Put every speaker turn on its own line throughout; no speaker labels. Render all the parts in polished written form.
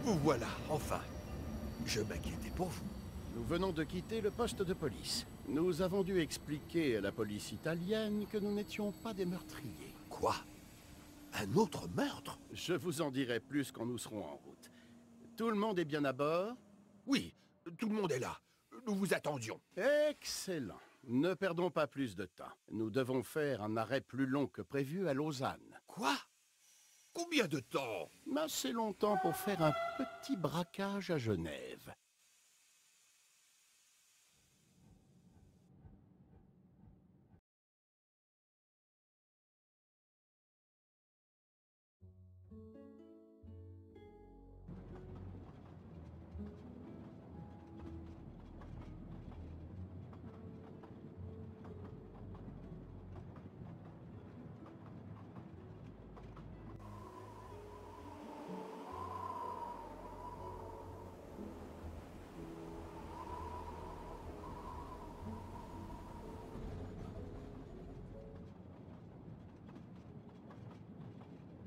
Vous voilà, enfin. Je m'inquiétais pour vous.
Nous venons de quitter le poste de police. Nous avons dû expliquer à la police italienne que nous n'étions pas des meurtriers.
Quoi? Un autre meurtre?
Je vous en dirai plus quand nous serons en route. Tout le monde est bien à bord?
Oui, tout le monde est là. Nous vous attendions.
Excellent. Ne perdons pas plus de temps. Nous devons faire un arrêt plus long que prévu à Lausanne.
Quoi? Combien de temps?
Assez longtemps pour faire un petit braquage à Genève.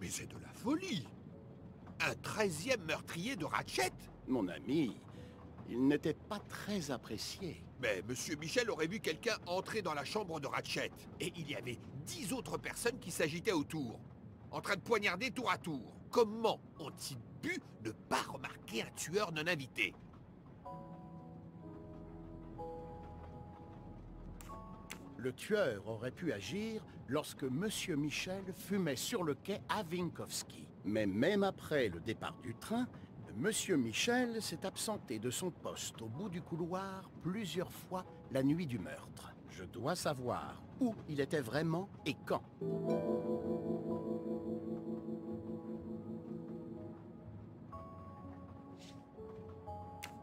Mais c'est de la folie! Un 13e meurtrier de Ratchet?
Mon ami, il n'était pas très apprécié.
Mais Monsieur Michel aurait vu quelqu'un entrer dans la chambre de Ratchet. Et il y avait 10 autres personnes qui s'agitaient autour, en train de poignarder tour à tour. Comment ont-ils pu ne pas remarquer un tueur non invité?
Le tueur aurait pu agir lorsque Monsieur Michel fumait sur le quai à Winkowski. Mais même après le départ du train, Monsieur Michel s'est absenté de son poste au bout du couloir plusieurs fois la nuit du meurtre. Je dois savoir où il était vraiment et quand.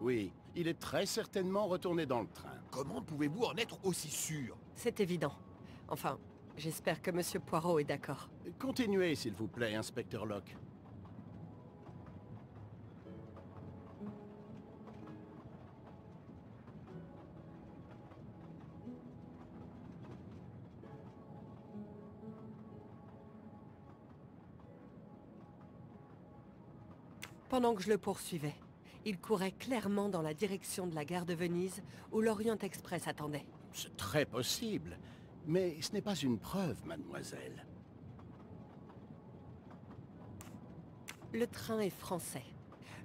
Oui, il est très certainement retourné dans le train.
Comment pouvez-vous en être aussi sûr?
C'est évident. Enfin, j'espère que Monsieur Poirot est d'accord.
Continuez, s'il vous plaît, inspecteur Locke.
Pendant que je le poursuivais, il courait clairement dans la direction de la gare de Venise, où l'Orient Express attendait.
C'est très possible, mais ce n'est pas une preuve, mademoiselle.
Le train est français.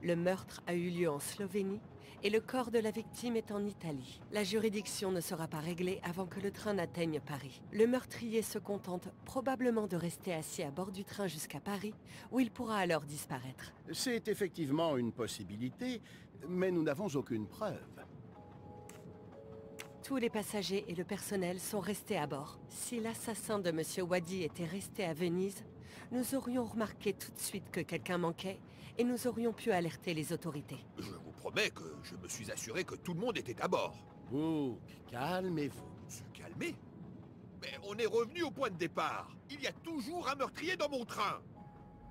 Le meurtre a eu lieu en Slovénie et le corps de la victime est en Italie. La juridiction ne sera pas réglée avant que le train n'atteigne Paris. Le meurtrier se contente probablement de rester assis à bord du train jusqu'à Paris, où il pourra alors disparaître.
C'est effectivement une possibilité, mais nous n'avons aucune preuve.
Tous les passagers et le personnel sont restés à bord. Si l'assassin de Monsieur Wadi était resté à Venise, nous aurions remarqué tout de suite que quelqu'un manquait et nous aurions pu alerter les autorités.
Je vous promets que je me suis assuré que tout le monde était à bord.
Vous, calmez-vous.
Se calmer? Mais on est revenu au point de départ. Il y a toujours un meurtrier dans mon train.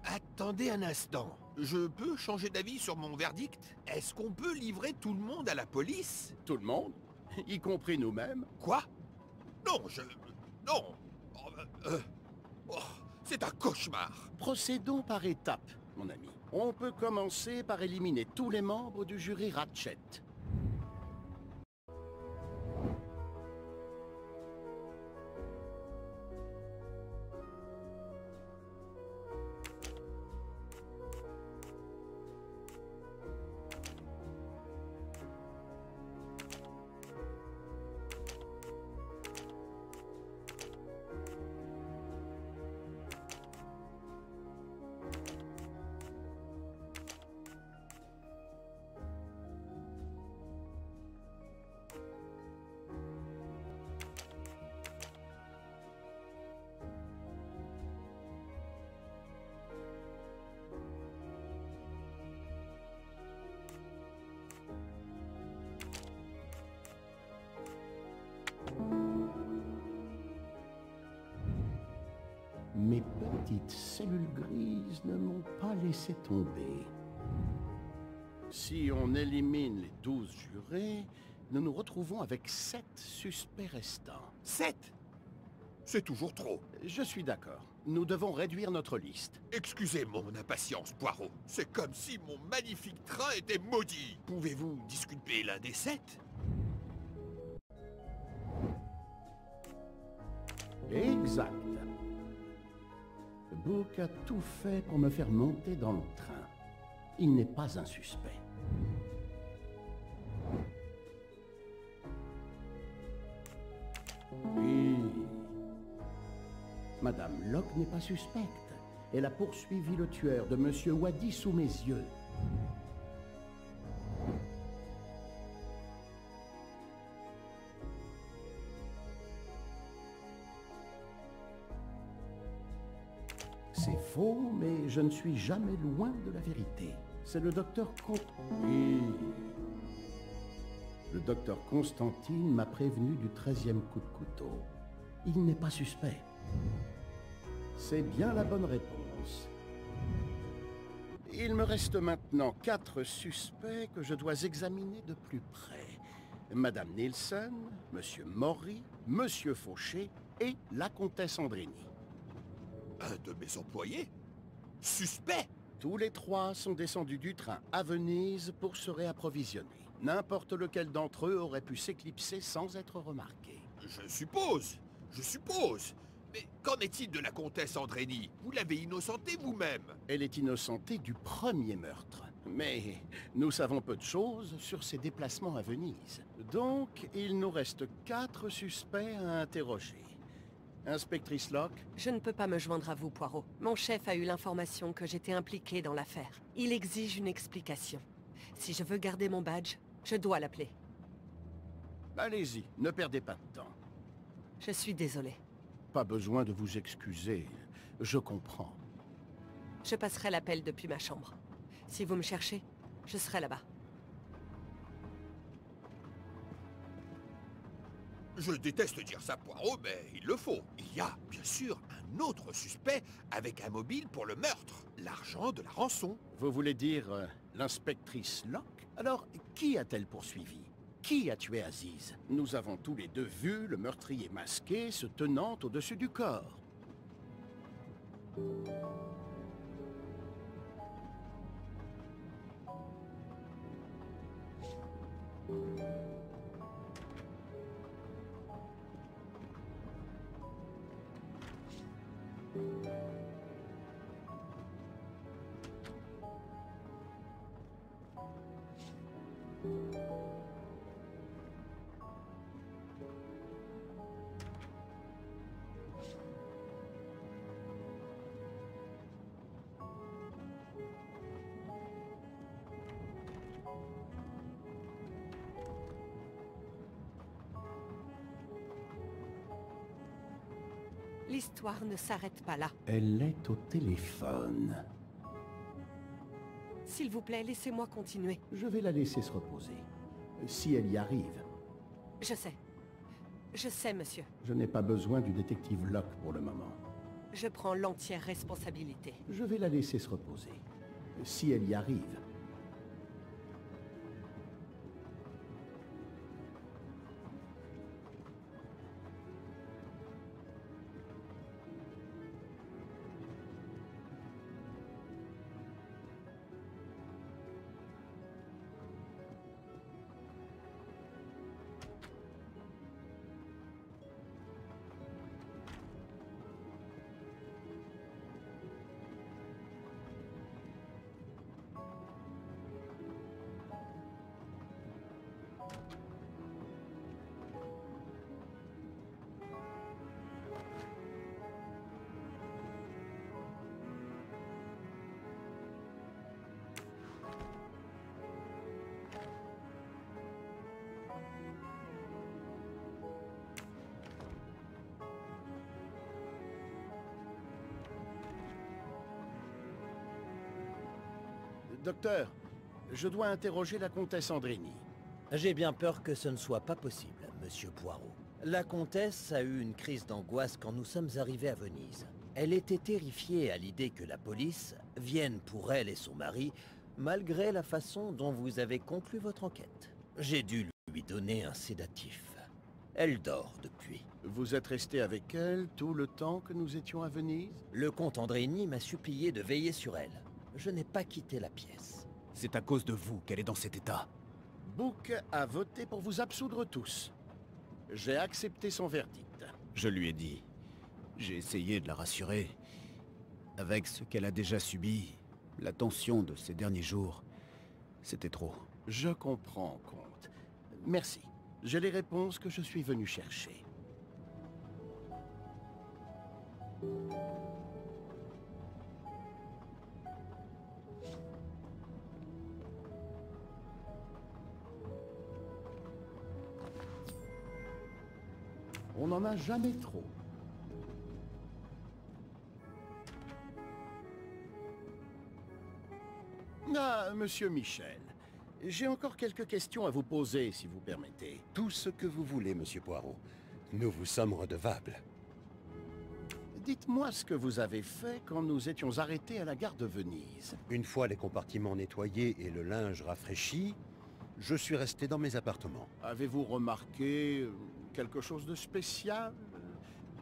Attendez un instant. Je peux changer d'avis sur mon verdict? Est-ce qu'on peut livrer tout le monde à la police?
Tout le monde, y compris nous-mêmes.
Quoi? Non, Non. Oh, c'est un cauchemar.
Procédons par étapes, mon ami. On peut commencer par éliminer tous les membres du jury Ratchet. Mes petites cellules grises ne m'ont pas laissé tomber. Si on élimine les 12 jurés, nous nous retrouvons avec 7 suspects restants.
7? C'est toujours trop.
Je suis d'accord. Nous devons réduire notre liste.
Excusez mon impatience, Poirot. C'est comme si mon magnifique train était maudit. Pouvez-vous disculper l'un des 7?
Exact. Book a tout fait pour me faire monter dans le train. Il n'est pas un suspect. Oui. Madame Locke n'est pas suspecte. Elle a poursuivi le tueur de Monsieur Wadi sous mes yeux. C'est faux, mais je ne suis jamais loin de la vérité. C'est le docteur Oui. Le docteur Constantine m'a prévenu du 13e coup de couteau. Il n'est pas suspect. C'est bien la bonne réponse. Il me reste maintenant 4 suspects que je dois examiner de plus près. Madame Nielsen, Monsieur Maury, Monsieur Fauché et la comtesse Andrini.
Un de mes employés? Suspect?
Tous les 3 sont descendus du train à Venise pour se réapprovisionner. N'importe lequel d'entre eux aurait pu s'éclipser sans être remarqué.
Je suppose. Mais qu'en est-il de la comtesse Andrini? Vous l'avez innocentée vous-même.
Elle est innocentée du premier meurtre. Mais nous savons peu de choses sur ses déplacements à Venise. Donc, il nous reste 4 suspects à interroger. Inspectrice Locke?
Je ne peux pas me joindre à vous, Poirot. Mon chef a eu l'information que j'étais impliqué dans l'affaire. Il exige une explication. Si je veux garder mon badge, je dois l'appeler.
Allez-y, ne perdez pas de temps.
Je suis désolé.
Pas besoin de vous excuser. Je comprends.
Je passerai l'appel depuis ma chambre. Si vous me cherchez, je serai là-bas.
Je déteste dire ça, Poirot, mais il le faut. Il y a, bien sûr, un autre suspect avec un mobile pour le meurtre. L'argent de la rançon.
Vous voulez dire l'inspectrice Locke? Alors, qui a-t-elle poursuivi? Qui a tué Aziz? Nous avons tous les deux vu le meurtrier masqué se tenant au-dessus du corps.
L'histoire ne s'arrête pas là.
Elle est au téléphone.
S'il vous plaît, laissez-moi continuer.
Je vais la laisser se reposer. Si elle y arrive.
Je sais. Je sais, monsieur.
Je n'ai pas besoin du détective Locke pour le moment.
Je prends l'entière responsabilité.
Je vais la laisser se reposer. Si elle y arrive. Docteur, je dois interroger la comtesse Andrini.
J'ai bien peur que ce ne soit pas possible, monsieur Poirot. La comtesse a eu une crise d'angoisse quand nous sommes arrivés à Venise. Elle était terrifiée à l'idée que la police vienne pour elle et son mari, malgré la façon dont vous avez conclu votre enquête. J'ai dû lui donner un sédatif. Elle dort depuis.
Vous êtes resté avec elle tout le temps que nous étions à Venise?
Le comte Andréni m'a supplié de veiller sur elle. Je n'ai pas quitté la pièce.
C'est à cause de vous qu'elle est dans cet état.
Book a voté pour vous absoudre tous. J'ai accepté son verdict.
Je lui ai dit. J'ai essayé de la rassurer. Avec ce qu'elle a déjà subi, la tension de ces derniers jours, c'était trop.
Je comprends, comte. Merci. J'ai les réponses que je suis venu chercher. On n'en a jamais trop. Ah, monsieur Michel, j'ai encore quelques questions à vous poser, si vous permettez.
Tout ce que vous voulez, monsieur Poirot. Nous vous sommes redevables.
Dites-moi ce que vous avez fait quand nous étions arrêtés à la gare de Venise.
Une fois les compartiments nettoyés et le linge rafraîchi, je suis resté dans mes appartements.
Avez-vous remarqué quelque chose de spécial?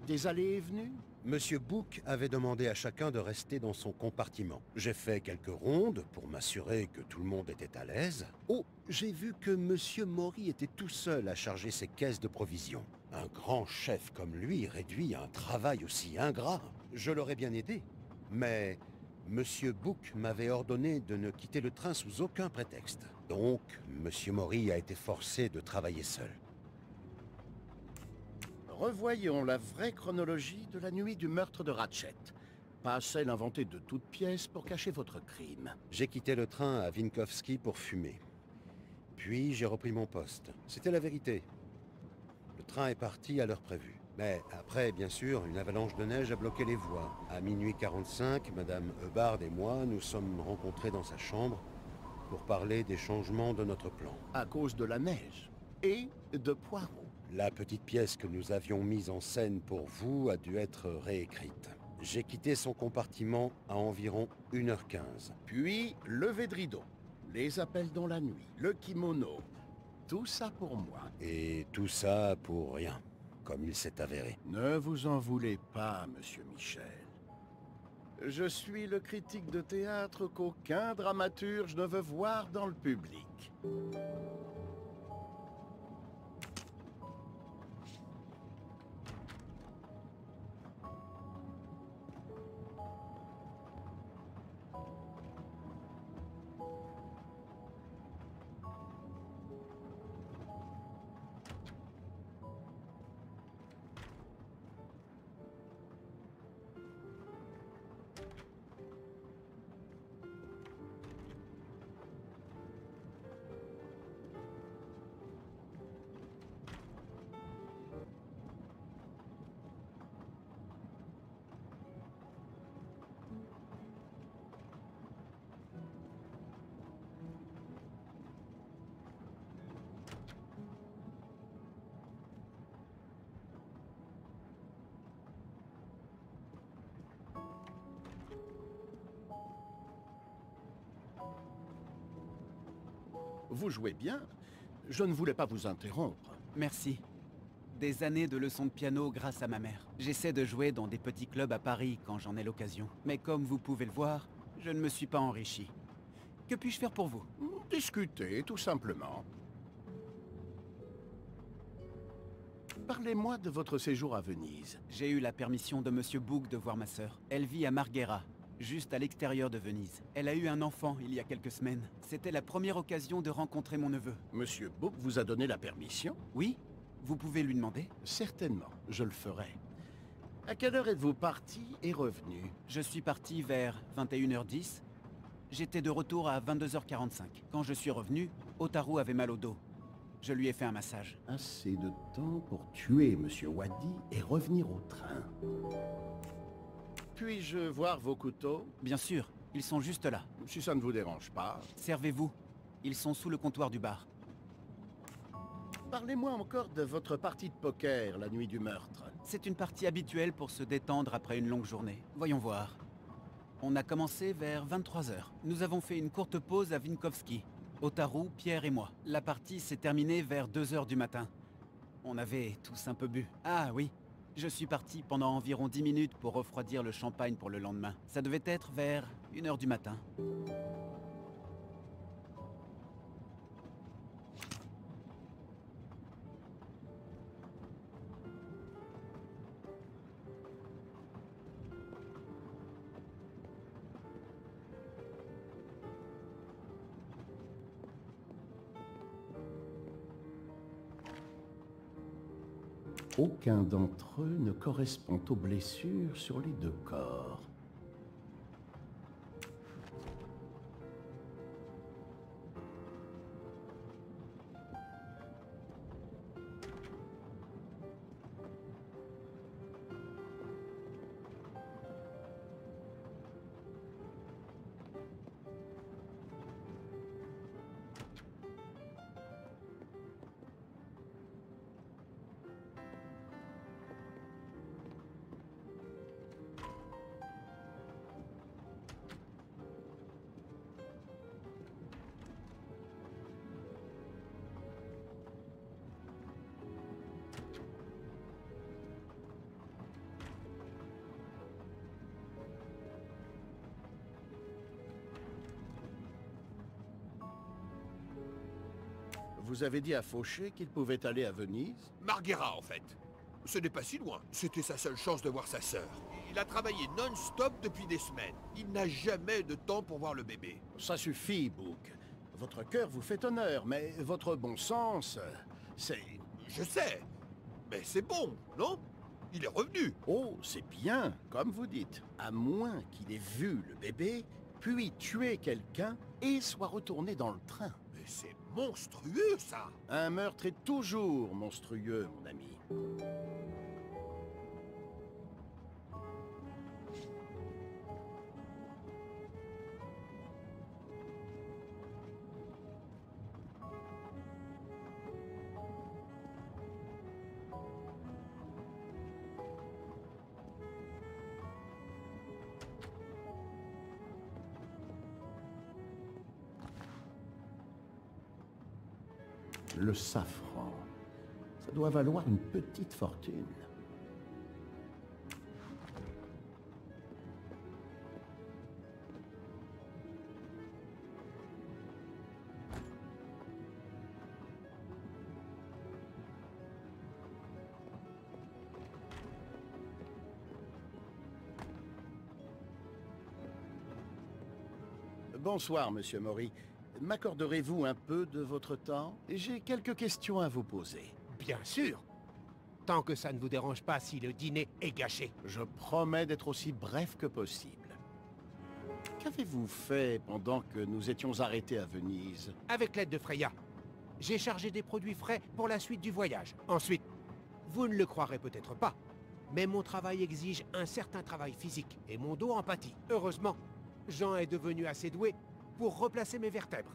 Des allées et venues?
Monsieur Book avait demandé à chacun de rester dans son compartiment. J'ai fait quelques rondes pour m'assurer que tout le monde était à l'aise. Oh, j'ai vu que monsieur Maury était tout seul à charger ses caisses de provisions. Un grand chef comme lui réduit à un travail aussi ingrat. Je l'aurais bien aidé. Mais monsieur Book m'avait ordonné de ne quitter le train sous aucun prétexte. Donc, monsieur Maury a été forcé de travailler seul.
Revoyons la vraie chronologie de la nuit du meurtre de Ratchet. Pas celle inventée de toutes pièces pour cacher votre crime.
J'ai quitté le train à Vinkovski pour fumer. Puis j'ai repris mon poste. C'était la vérité. Le train est parti à l'heure prévue. Mais après, bien sûr, une avalanche de neige a bloqué les voies. À minuit 45, Madame Hubbard et moi nous sommes rencontrés dans sa chambre pour parler des changements de notre plan.
À cause de la neige et de Poirot.
La petite pièce que nous avions mise en scène pour vous a dû être réécrite. J'ai quitté son compartiment à environ 1h15.
Puis, lever de rideau, les appels dans la nuit, le kimono, tout ça pour moi.
Et tout ça pour rien, comme il s'est avéré.
Ne vous en voulez pas, monsieur Michel. Je suis le critique de théâtre qu'aucun dramaturge ne veut voir dans le public. Vous jouez bien. Je ne voulais pas vous interrompre.
Merci. Des années de leçons de piano grâce à ma mère. J'essaie de jouer dans des petits clubs à Paris quand j'en ai l'occasion. Mais comme vous pouvez le voir, je ne me suis pas enrichi. Que puis-je faire pour vous?
Discutez, tout simplement. Parlez-moi de votre séjour à Venise.
J'ai eu la permission de Monsieur Book de voir ma sœur. Elle vit à Marghera, juste à l'extérieur de Venise. Elle a eu un enfant il y a quelques semaines. C'était la première occasion de rencontrer mon neveu.
Monsieur Book vous a donné la permission?
Oui? Vous pouvez lui demander?
Certainement, je le ferai. À quelle heure êtes-vous parti et revenu?
Je suis parti vers 21h10. J'étais de retour à 22h45. Quand je suis revenu, Otaru avait mal au dos. Je lui ai fait un massage.
Assez de temps pour tuer Monsieur Wadi et revenir au train. Puis-je voir vos couteaux?
Bien sûr, ils sont juste là.
Si ça ne vous dérange pas.
Servez-vous. Ils sont sous le comptoir du bar.
Parlez-moi encore de votre partie de poker la nuit du meurtre.
C'est une partie habituelle pour se détendre après une longue journée. Voyons voir. On a commencé vers 23h. Nous avons fait une courte pause à Vinkovski. Otaru, Pierre et moi. La partie s'est terminée vers 2h du matin. On avait tous un peu bu. Ah oui, je suis parti pendant environ 10 minutes pour refroidir le champagne pour le lendemain. Ça devait être vers 1 h du matin.
Aucun d'entre eux ne correspond aux blessures sur les deux corps. Vous avez dit à Fauché qu'il pouvait aller à Venise?
Marghera, en fait. Ce n'est pas si loin. C'était sa seule chance de voir sa sœur. Il a travaillé non-stop depuis des semaines. Il n'a jamais de temps pour voir le bébé.
Ça suffit, Book. Votre cœur vous fait honneur, mais votre bon sens, c'est...
Je sais. Mais c'est bon, non? Il est revenu.
Oh, c'est bien, comme vous dites. À moins qu'il ait vu le bébé, puis tué quelqu'un et soit retourné dans le train.
Mais c'est monstrueux, ça.
Un meurtre est toujours monstrueux, mon ami. Le safran, ça doit valoir une petite fortune. Bonsoir, Monsieur Maury. M'accorderez-vous un peu de votre temps? J'ai quelques questions à vous poser.
Bien sûr. Tant que ça ne vous dérange pas si le dîner est gâché.
Je promets d'être aussi bref que possible. Qu'avez-vous fait pendant que nous étions arrêtés à Venise?
Avec l'aide de Freya, j'ai chargé des produits frais pour la suite du voyage. Ensuite, vous ne le croirez peut-être pas, mais mon travail exige un certain travail physique et mon dos en pâtit. Heureusement, Jean est devenu assez doué pour replacer mes vertèbres.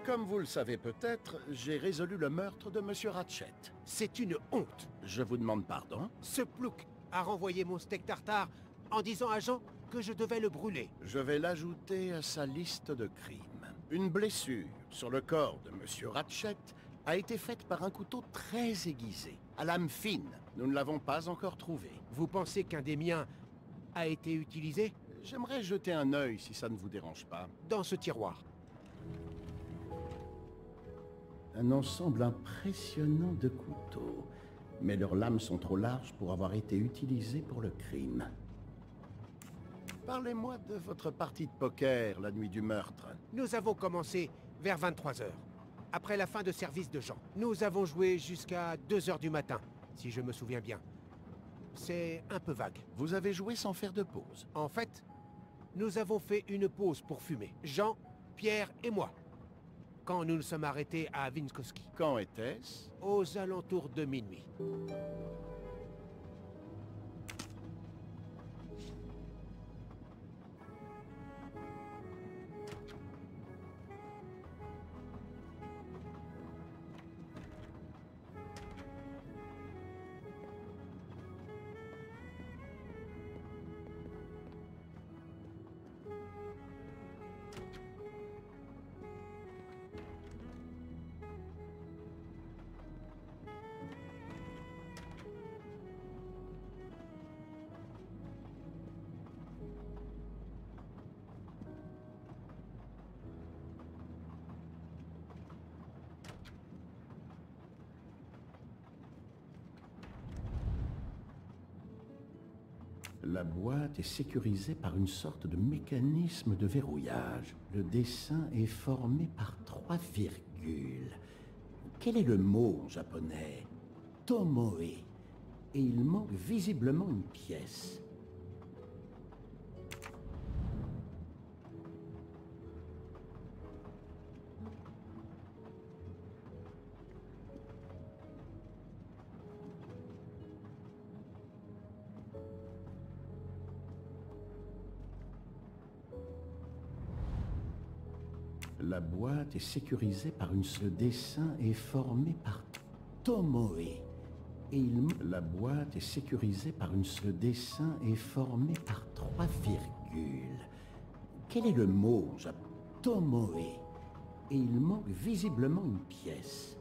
Comme vous le savez peut-être, j'ai résolu le meurtre de Monsieur Ratchet.
C'est une honte.
Je vous demande pardon?
Ce plouc a renvoyé mon steak tartare en disant à Jean que je devais le brûler.
Je vais l'ajouter à sa liste de crimes. Une blessure sur le corps de Monsieur Ratchet a été faite par un couteau très aiguisé, à lame fine. Nous ne l'avons pas encore trouvé.
Vous pensez qu'un des miens a été utilisé?
J'aimerais jeter un œil si ça ne vous dérange pas.
Dans ce tiroir.
Un ensemble impressionnant de couteaux. Mais leurs lames sont trop larges pour avoir été utilisées pour le crime. Parlez-moi de votre partie de poker la nuit du meurtre.
Nous avons commencé vers 23 h, après la fin de service de Jean. Nous avons joué jusqu'à 2 h du matin, si je me souviens bien. C'est un peu vague.
Vous avez joué sans faire de pause.
En fait, nous avons fait une pause pour fumer. Jean, Pierre et moi. Quand nous nous sommes arrêtés à Winskowski.
Quand était-ce?
Aux alentours de minuit.
La boîte est sécurisée par une sorte de mécanisme de verrouillage. Le dessin est formé par 3 virgules. Quel est le mot en japonais? Tomoe. Et il manque visiblement une pièce. La boîte est sécurisée par une... Ce dessin est formé par Tomoe. Et la boîte est sécurisée par une... Ce dessin est formé par 3 virgules. Quel est le mot en japonais? Tomoe. Et il manque visiblement une pièce.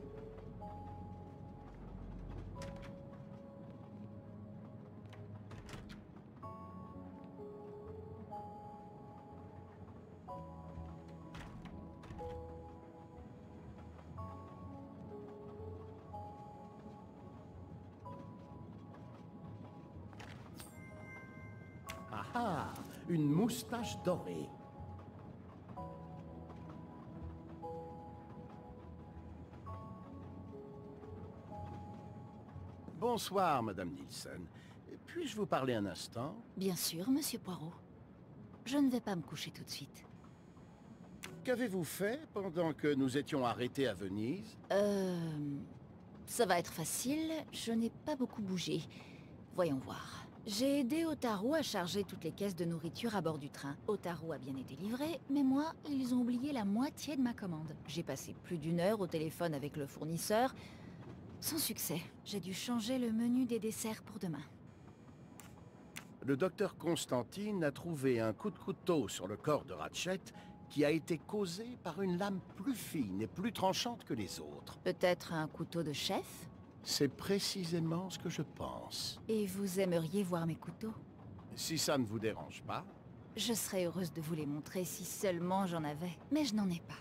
Ah, une moustache dorée. Bonsoir, Madame Nielsen. Puis-je vous parler un instant?
Bien sûr, Monsieur Poirot. Je ne vais pas me coucher tout de suite.
Qu'avez-vous fait pendant que nous étions arrêtés à Venise?
Ça va être facile, je n'ai pas beaucoup bougé. Voyons voir. J'ai aidé Otaru à charger toutes les caisses de nourriture à bord du train. Otaru a bien été livré, mais moi, ils ont oublié la moitié de ma commande. J'ai passé plus d'1 heure au téléphone avec le fournisseur, sans succès. J'ai dû changer le menu des desserts pour demain.
Le docteur Constantine a trouvé un coup de couteau sur le corps de Ratchet qui a été causé par une lame plus fine et plus tranchante que les autres.
Peut-être un couteau de chef?
C'est précisément ce que je pense.
Et vous aimeriez voir mes couteaux?
Si ça ne vous dérange pas.
Je serais heureuse de vous les montrer si seulement j'en avais. Mais je n'en ai pas.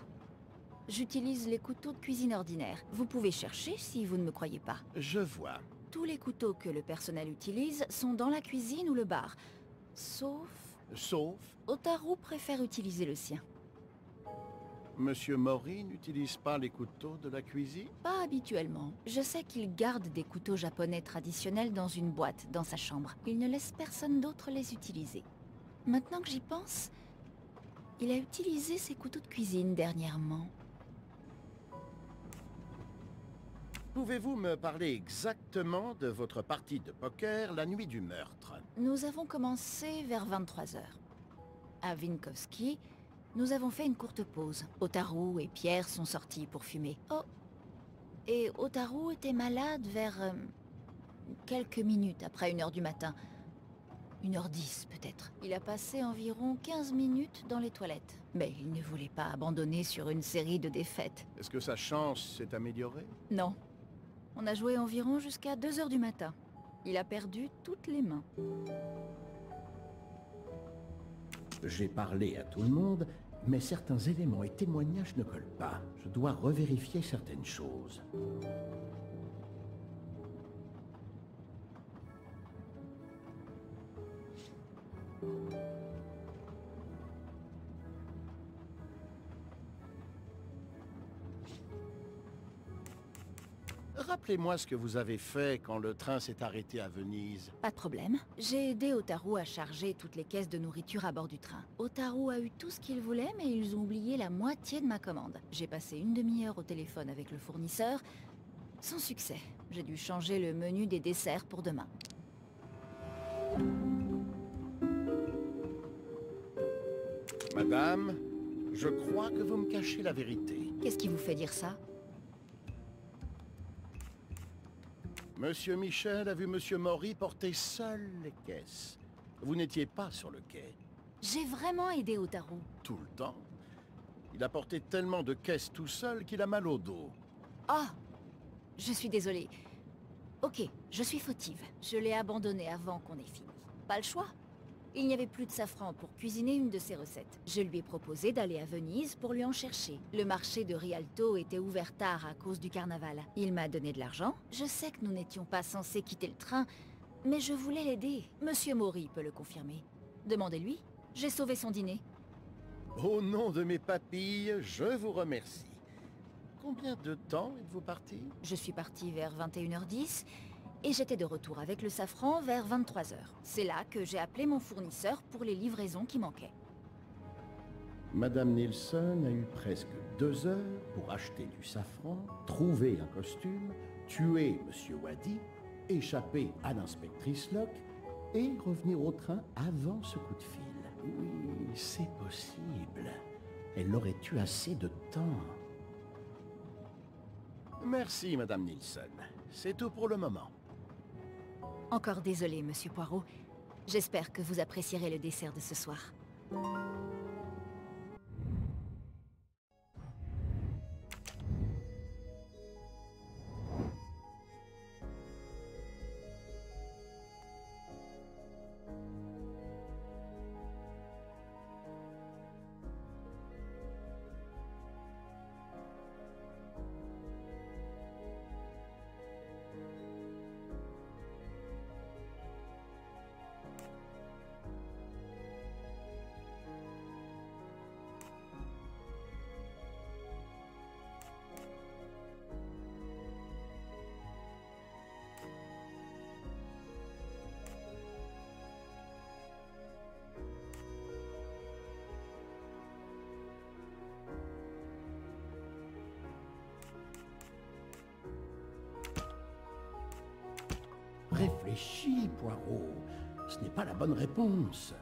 J'utilise les couteaux de cuisine ordinaires. Vous pouvez chercher si vous ne me croyez pas.
Je vois.
Tous les couteaux que le personnel utilise sont dans la cuisine ou le bar. Sauf...
Sauf,
Otaru préfère utiliser le sien.
Monsieur Mori n'utilise pas les couteaux de la cuisine?
Pas habituellement. Je sais qu'il garde des couteaux japonais traditionnels dans une boîte dans sa chambre. Il ne laisse personne d'autre les utiliser. Maintenant que j'y pense, il a utilisé ses couteaux de cuisine dernièrement.
Pouvez-vous me parler exactement de votre partie de poker la nuit du meurtre?
Nous avons commencé vers 23 h. À Vinkovski, nous avons fait une courte pause. Otaru et Pierre sont sortis pour fumer. Oh, et Otaru était malade vers... quelques minutes après 1 h du matin. 1h10 peut-être. Il a passé environ 15 minutes dans les toilettes. Mais il ne voulait pas abandonner sur une série de défaites.
Est-ce que sa chance s'est améliorée?
Non. On a joué environ jusqu'à 2 h du matin. Il a perdu toutes les mains.
J'ai parlé à tout le monde, mais certains éléments et témoignages ne collent pas. Je dois revérifier certaines choses. Rappelez-moi ce que vous avez fait quand le train s'est arrêté à Venise.
Pas de problème. J'ai aidé Otaru à charger toutes les caisses de nourriture à bord du train. Otaru a eu tout ce qu'il voulait, mais ils ont oublié la moitié de ma commande. J'ai passé 1 demi-heure au téléphone avec le fournisseur, sans succès. J'ai dû changer le menu des desserts pour demain.
Madame, je crois que vous me cachez la vérité.
Qu'est-ce qui vous fait dire ça?
Monsieur Michel a vu Monsieur Mori porter seul les caisses. Vous n'étiez pas sur le quai.
J'ai vraiment aidé Otaru.
Tout le temps. Il a porté tellement de caisses tout seul qu'il a mal au dos.
Ah! Je suis désolée. Ok, je suis fautive. Je l'ai abandonné avant qu'on ait fini. Pas le choix. Il n'y avait plus de safran pour cuisiner une de ses recettes. Je lui ai proposé d'aller à Venise pour lui en chercher. Le marché de Rialto était ouvert tard à cause du carnaval. Il m'a donné de l'argent. Je sais que nous n'étions pas censés quitter le train, Mais je voulais l'aider. Monsieur Maury peut le confirmer. Demandez-lui. J'ai sauvé son dîner.
Au nom de mes papilles, je vous remercie. Combien de temps êtes-vous parti?
Je suis partie vers 21h10 et j'étais de retour avec le safran vers 23h. C'est là que j'ai appelé mon fournisseur pour les livraisons qui manquaient.
Madame Nielsen a eu presque 2 heures pour acheter du safran, trouver un costume, tuer Monsieur Wadi, échapper à l'inspectrice Locke et revenir au train avant ce coup de fil. Oui, c'est possible. Elle aurait eu assez de temps. Merci, Madame Nielsen. C'est tout pour le moment.
Encore désolé, Monsieur Poirot. J'espère que vous apprécierez le dessert de ce soir.
Réfléchis, Poirot. Ce n'est pas la bonne réponse.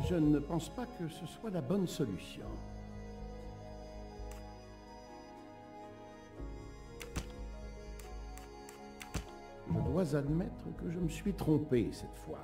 Je ne pense pas que ce soit la bonne solution. Je dois admettre que je me suis trompé cette fois.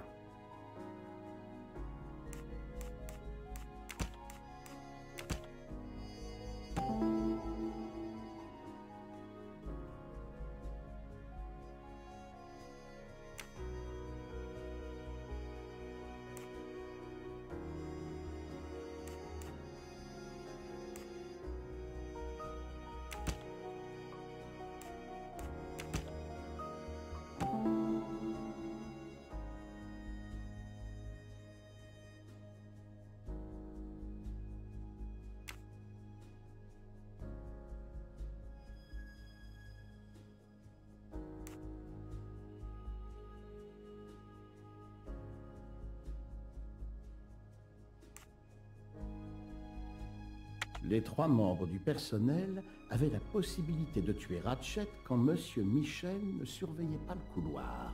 Les 3 membres du personnel avaient la possibilité de tuer Ratchet quand Monsieur Michel ne surveillait pas le couloir.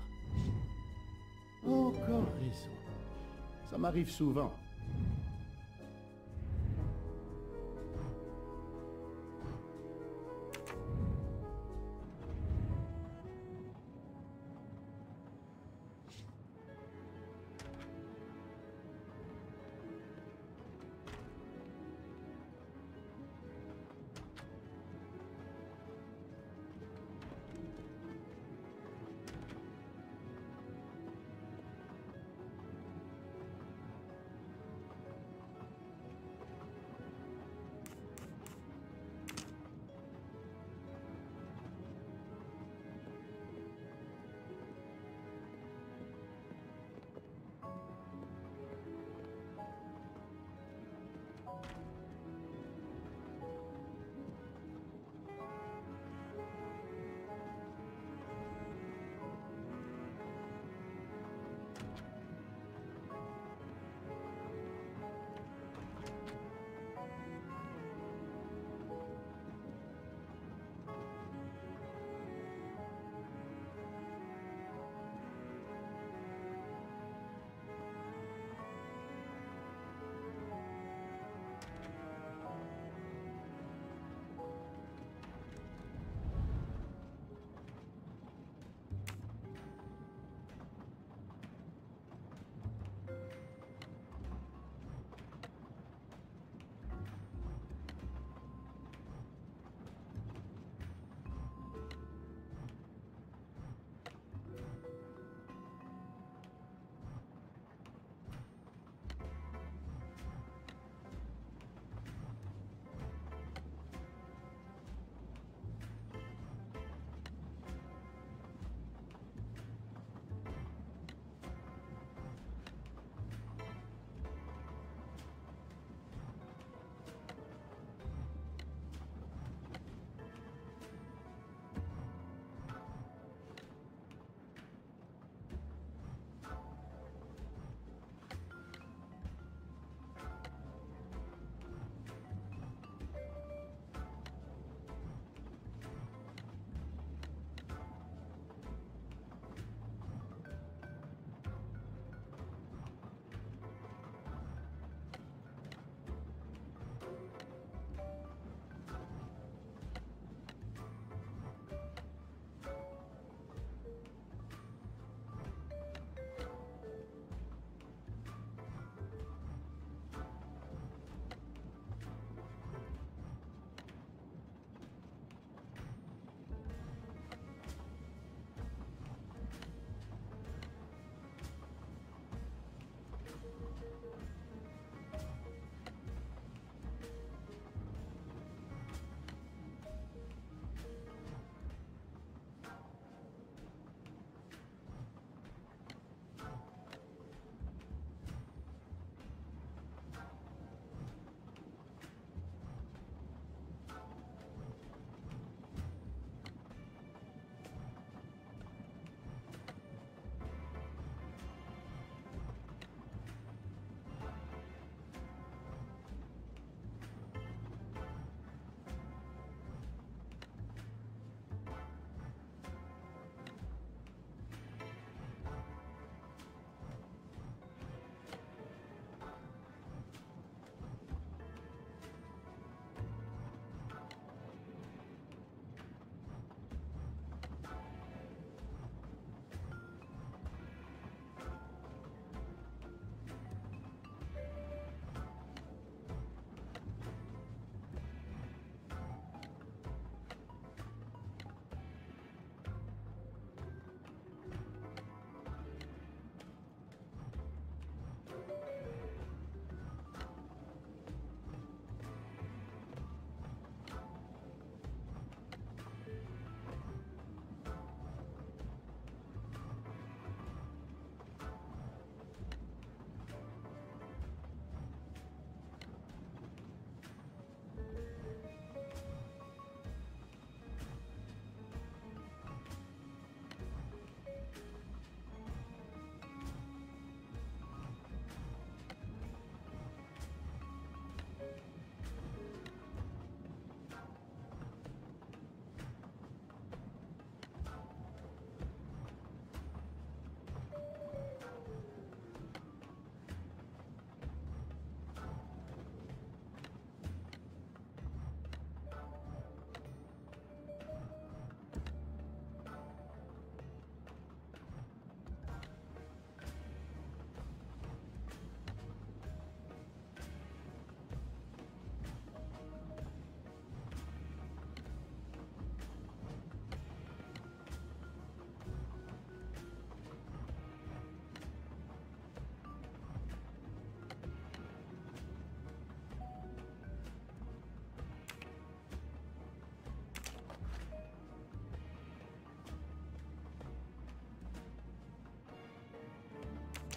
Encore raison. Ça m'arrive souvent.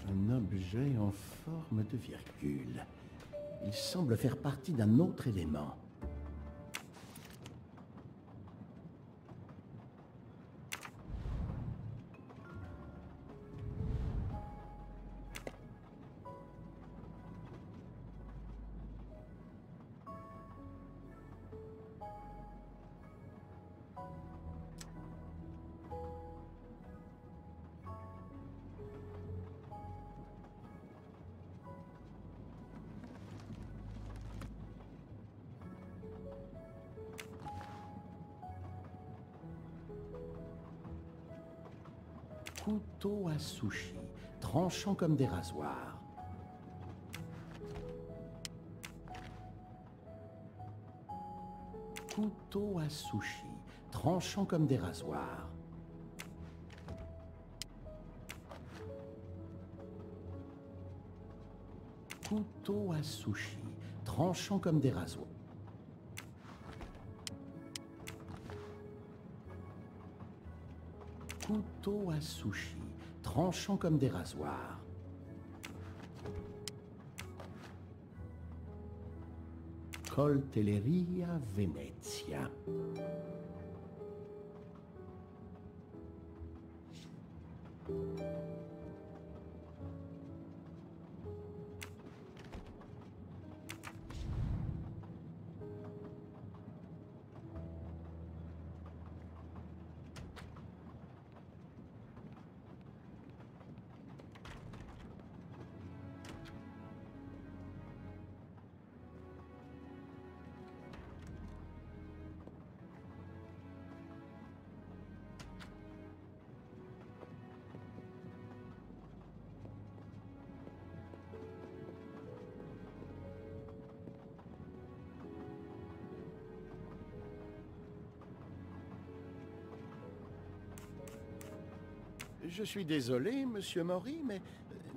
Un objet en forme de virgule. Il semble faire partie d'un autre élément. Couteau à sushi, tranchant comme des rasoirs. Couteau à sushi, tranchant comme des rasoirs. Couteau à sushi, tranchant comme des rasoirs. Couteau à sushi, tranchant comme des rasoirs. Coltelleria Venezia. Je suis désolé, Monsieur Mori, mais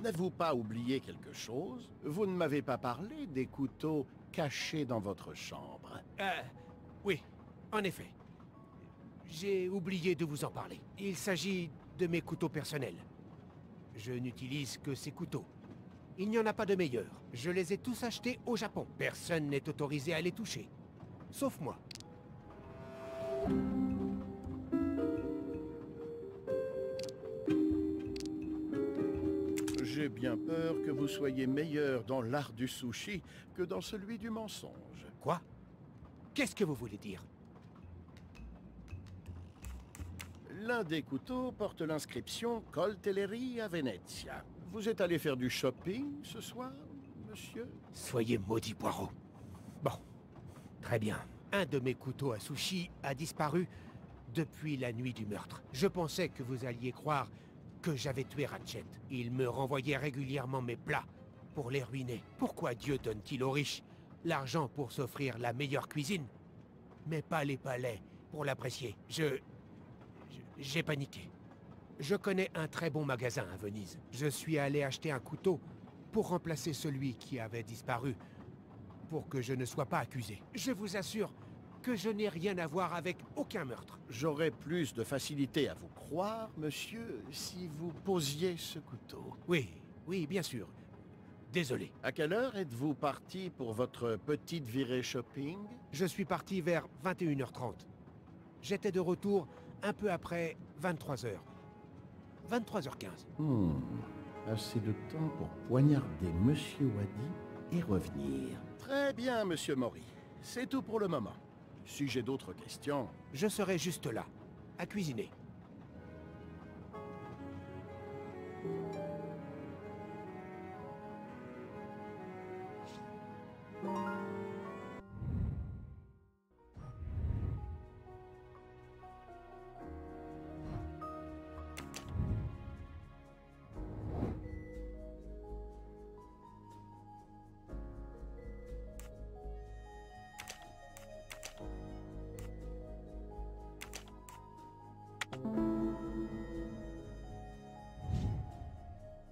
n'avez-vous pas oublié quelque chose? Vous ne m'avez pas parlé des couteaux cachés dans votre chambre.
Oui, en effet. J'ai oublié de vous en parler. Il s'agit de mes couteaux personnels. Je n'utilise que ces couteaux. Il n'y en a pas de meilleurs. Je les ai tous achetés au Japon. Personne n'est autorisé à les toucher. Sauf moi.
J'ai bien peur que vous soyez meilleur dans l'art du sushi que dans celui du mensonge.
Quoi? Qu'est-ce que vous voulez dire?
L'un des couteaux porte l'inscription Coltelleria Venezia. Vous êtes allé faire du shopping ce soir, monsieur?
Soyez maudit, Poirot. Bon, très bien. Un de mes couteaux à sushi a disparu depuis la nuit du meurtre. Je pensais que vous alliez croire que j'avais tué Ratchet. Il me renvoyait régulièrement mes plats pour les ruiner. Pourquoi Dieu donne-t-il aux riches l'argent pour s'offrir la meilleure cuisine, mais pas les palais pour l'apprécier? J'ai paniqué. Je connais un très bon magasin à Venise. Je suis allé acheter un couteau pour remplacer celui qui avait disparu, pour que je ne sois pas accusé. Je vous assure que je n'ai rien à voir avec aucun meurtre.
J'aurais plus de facilité à vous croire, monsieur, si vous posiez ce couteau.
Oui, bien sûr. Désolé.
À quelle heure êtes-vous parti pour votre petite virée shopping?
Je suis parti vers 21h30. J'étais de retour un peu après 23h. 23h15.
Assez de temps pour poignarder Monsieur Wadi et revenir. Très bien, Monsieur Mori. C'est tout pour le moment. Si j'ai d'autres questions...
Je serai juste là, à cuisiner.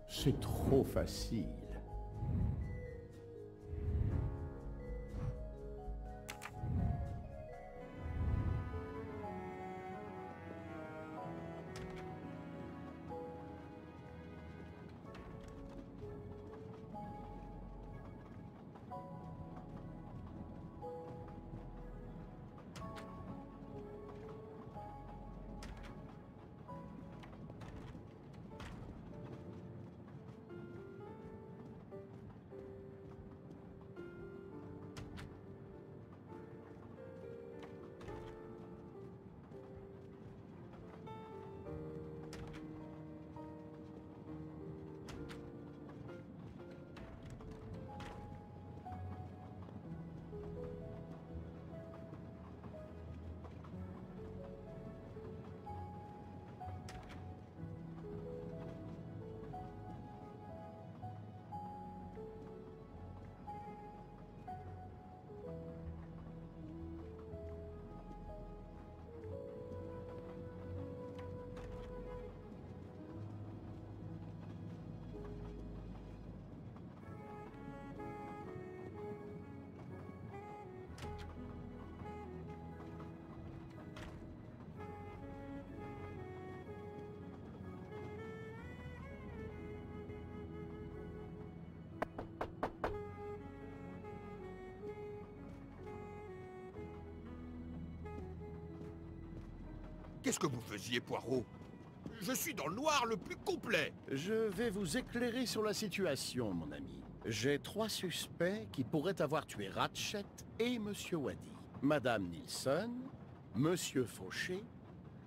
C'est trop facile.
Qu'est-ce que vous faisiez, Poirot? Je suis dans le noir le plus complet.
Je vais vous éclairer sur la situation, mon ami. J'ai 3 suspects qui pourraient avoir tué Ratchet et Monsieur Wadi. Madame Nilsson, Monsieur Fauché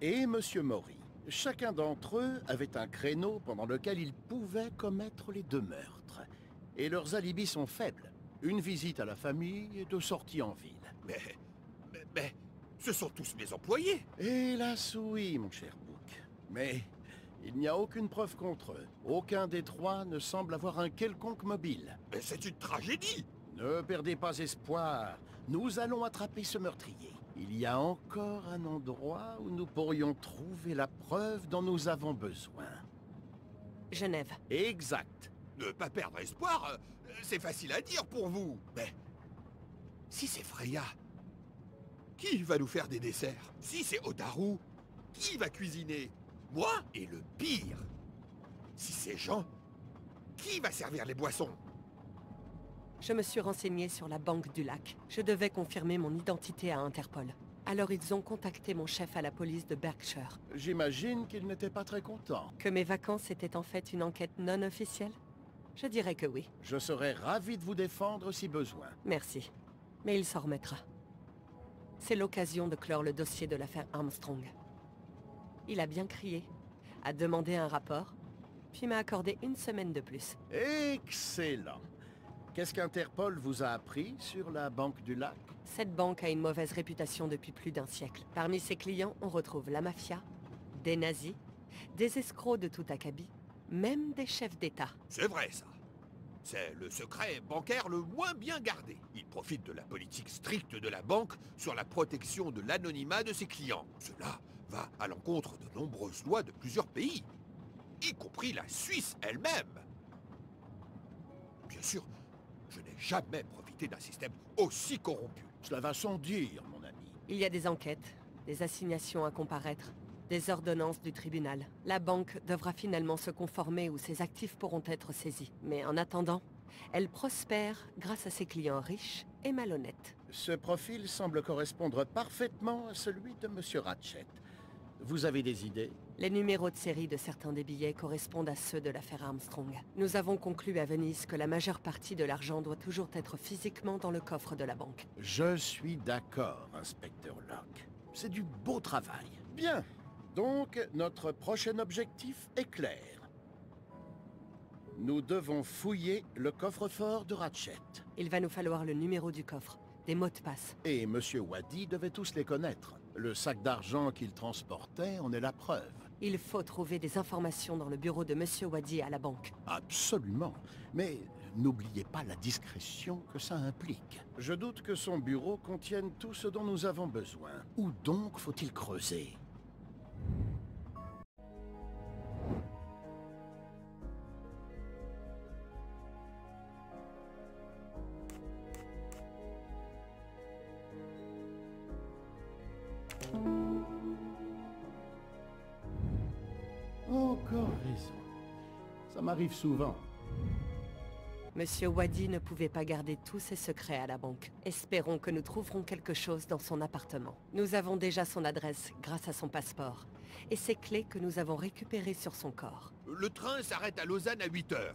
et Monsieur Maury. Chacun d'entre eux avait un créneau pendant lequel ils pouvaient commettre les 2 meurtres. Et leurs alibis sont faibles. Une visite à la famille et 2 sorties en ville.
Mais, ce sont tous mes employés.
Hélas oui, mon cher Book. Mais il n'y a aucune preuve contre eux. Aucun des 3 ne semble avoir un quelconque mobile.
Mais c'est une tragédie.
Ne perdez pas espoir. Nous allons attraper ce meurtrier. Il y a encore un endroit où nous pourrions trouver la preuve dont nous avons besoin.
Genève.
Exact.
Ne pas perdre espoir, c'est facile à dire pour vous. Mais si c'est Freya, qui va nous faire des desserts? Si c'est Otaru, qui va cuisiner? Moi? Et le pire, si c'est Jean, qui va servir les boissons?
Je me suis renseigné sur la Banque du Lac. Je devais confirmer mon identité à Interpol. Alors ils ont contacté mon chef à la police de Berkshire.
J'imagine qu'il n'était pas très content.
Que mes vacances étaient en fait une enquête non officielle? Je dirais que oui.
Je serais ravi de vous défendre si besoin.
Merci. Mais il s'en remettra. C'est l'occasion de clore le dossier de l'affaire Armstrong. Il a bien crié, a demandé un rapport, puis m'a accordé 1 semaine de plus.
Excellent. Qu'est-ce qu'Interpol vous a appris sur la Banque du Lac?
Cette banque a une mauvaise réputation depuis plus d'1 siècle. Parmi ses clients, on retrouve la mafia, des nazis, des escrocs de tout acabit, même des chefs d'État.
C'est vrai, ça. C'est le secret bancaire le moins bien gardé. Il profite de la politique stricte de la banque sur la protection de l'anonymat de ses clients. Cela va à l'encontre de nombreuses lois de plusieurs pays, y compris la Suisse elle-même. Bien sûr, je n'ai jamais profité d'un système aussi corrompu.
Cela va sans dire, mon ami.
Il y a des enquêtes, des assignations à comparaître, des ordonnances du tribunal. La banque devra finalement se conformer ou ses actifs pourront être saisis. Mais en attendant, elle prospère grâce à ses clients riches et malhonnêtes.
Ce profil semble correspondre parfaitement à celui de Monsieur Ratchet. Vous avez des idées?
Les numéros de série de certains des billets correspondent à ceux de l'affaire Armstrong. Nous avons conclu à Venise que la majeure partie de l'argent doit toujours être physiquement dans le coffre de la banque.
Je suis d'accord, inspecteur Locke. C'est du beau travail. Bien. Donc, notre prochain objectif est clair. Nous devons fouiller le coffre-fort de Ratchet.
Il va nous falloir le numéro du coffre, des mots de passe.
Et Monsieur Wadi devait tous les connaître. Le sac d'argent qu'il transportait en est la preuve.
Il faut trouver des informations dans le bureau de Monsieur Wadi à la banque.
Absolument. Mais n'oubliez pas la discrétion que ça implique. Je doute que son bureau contienne tout ce dont nous avons besoin. Où donc faut-il creuser? Encore raison. Ça m'arrive souvent.
Monsieur Wadi ne pouvait pas garder tous ses secrets à la banque. Espérons que nous trouverons quelque chose dans son appartement. Nous avons déjà son adresse grâce à son passeport et ses clés que nous avons récupérées sur son corps.
Le train s'arrête à Lausanne à 8 h.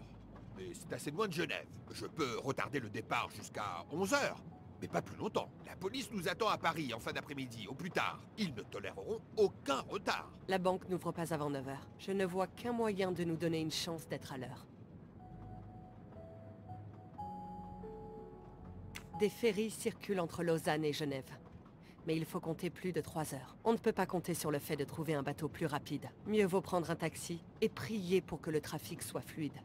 Mais c'est assez loin de Genève. Je peux retarder le départ jusqu'à 11 h. Mais pas plus longtemps. La police nous attend à Paris en fin d'après-midi, au plus tard. Ils ne toléreront aucun retard.
La banque n'ouvre pas avant 9 h. Je ne vois qu'un moyen de nous donner une chance d'être à l'heure. Des ferries circulent entre Lausanne et Genève. Mais il faut compter plus de 3 heures. On ne peut pas compter sur le fait de trouver un bateau plus rapide. Mieux vaut prendre un taxi et prier pour que le trafic soit fluide.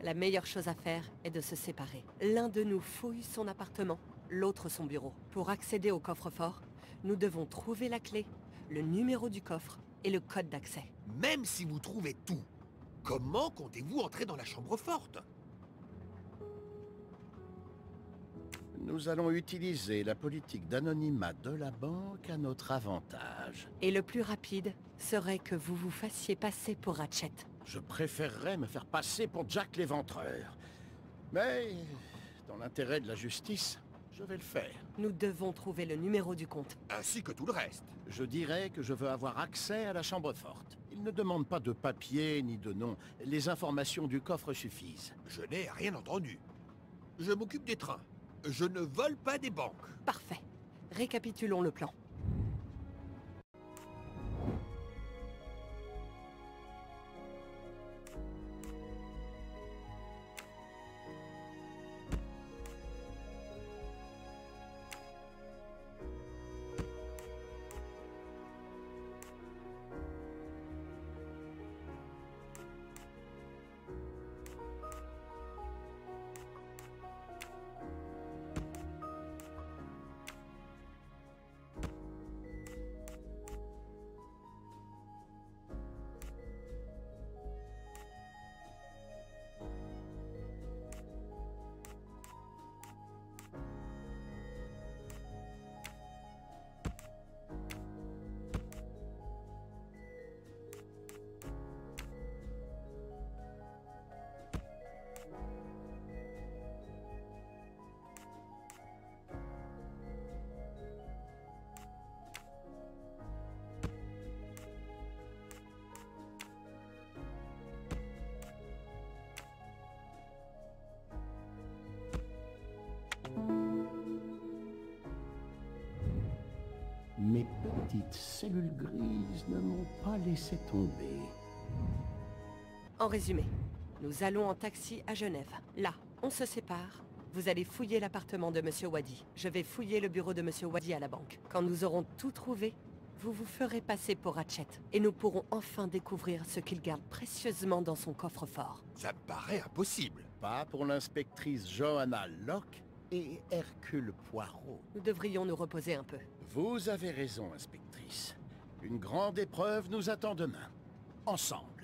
La meilleure chose à faire est de se séparer. L'un de nous fouille son appartement, l'autre son bureau. Pour accéder au coffre-fort, nous devons trouver la clé, le numéro du coffre et le code d'accès.
Même si vous trouvez tout, comment comptez-vous entrer dans la chambre forte?
Nous allons utiliser la politique d'anonymat de la banque à notre avantage.
Et le plus rapide serait que vous vous fassiez passer pour Ratchet.
Je préférerais me faire passer pour Jack l'Éventreur. Mais, dans l'intérêt de la justice, Je vais le faire.
Nous devons trouver le numéro du compte.
Ainsi que tout le reste.
Je dirais que je veux avoir accès à la chambre forte. Il ne demande pas de papier ni de nom. Les informations du coffre suffisent.
Je n'ai rien entendu. Je m'occupe des trains. Je ne vole pas des banques.
Parfait. Récapitulons le plan.
Mes petites cellules grises ne m'ont pas laissé tomber.
En résumé, nous allons en taxi à Genève. Là, on se sépare. Vous allez fouiller l'appartement de Monsieur Wadi. Je vais fouiller le bureau de Monsieur Wadi à la banque. Quand nous aurons tout trouvé, vous vous ferez passer pour Ratchet. Et nous pourrons enfin découvrir ce qu'il garde précieusement dans son coffre-fort.
Ça me paraît impossible.
Pas pour l'inspectrice Johanna Locke et Hercule Poirot.
Nous devrions nous reposer un peu.
Vous avez raison, inspectrice. Une grande épreuve nous attend demain. Ensemble.